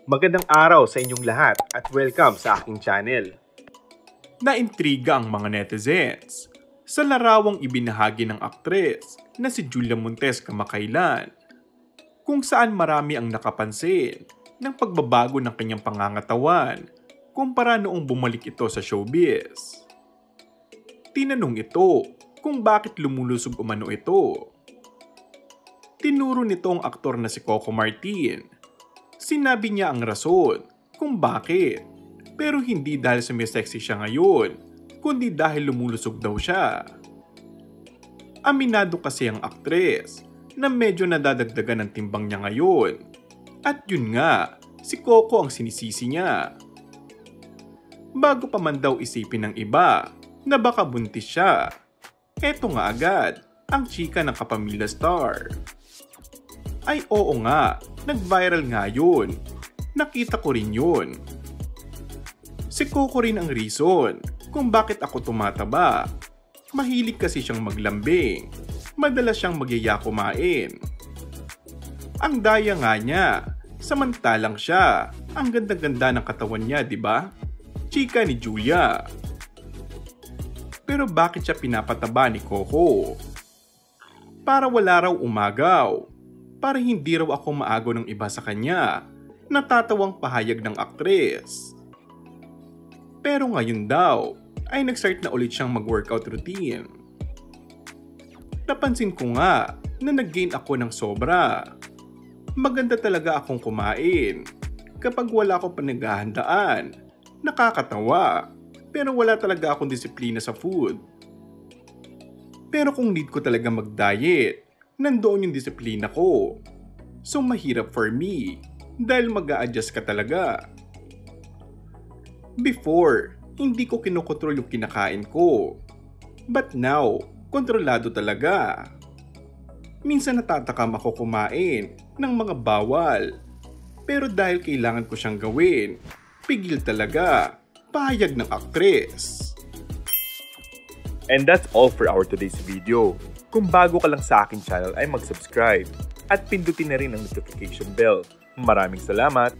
Magandang araw sa inyong lahat at welcome sa aking channel. Naintriga ang mga netizens sa larawang ibinahagi ng aktres na si Julia Montes kamakailan, kung saan marami ang nakapansin ng pagbabago ng kanyang pangangatawan kumpara noong bumalik ito sa showbiz. Tinanong ito kung bakit lumulusog umano ito. Tinuro nito ang aktor na si Coco Martin. Sinabi niya ang rason kung bakit, pero hindi dahil sumisexy siya ngayon, kundi dahil lumulusog daw siya. Aminado kasi ang aktres na medyo nadadagdagan ng timbang niya ngayon. At yun nga, si Coco ang sinisisi niya. Bago pa man daw isipin ng iba na baka buntis siya, eto nga agad ang chika ng kapamilya star. Ay oo nga, nag-viral nga yun. Nakita ko rin yun. Si Coco rin ang reason kung bakit ako tumataba. Mahilig kasi siyang maglambing. Madalas siyang magyaya kumain. Ang daya nga niya, samantalang siya, ang ganda-ganda ng katawan niya, di ba? Chika ni Julia. Pero bakit siya pinapataba ni Coco? Para wala raw umagaw. Para hindi raw ako maago ng iba sa kanya, natatawang pahayag ng aktres. Pero ngayon daw, ay nag-start na ulit siyang mag-workout routine. Napansin ko nga na nag-gain ako ng sobra. Maganda talaga akong kumain. Kapag wala akong pinaghahandaan, nakakatawa. Pero wala talaga akong disiplina sa food. Pero kung need ko talaga mag-diet, nandoon yung disiplina ko. So mahirap for me dahil mag-a-adjust ka talaga. Before, hindi ko kinokontrol yung kinakain ko. But now, kontrolado talaga. Minsan natatakam ako kumain ng mga bawal. Pero dahil kailangan ko siyang gawin, pigil talaga. Pahayag ng aktres. And that's all for our today's video. Kung bago ka lang sa aking channel ay mag-subscribe at pindutin na rin ang notification bell. Maraming salamat!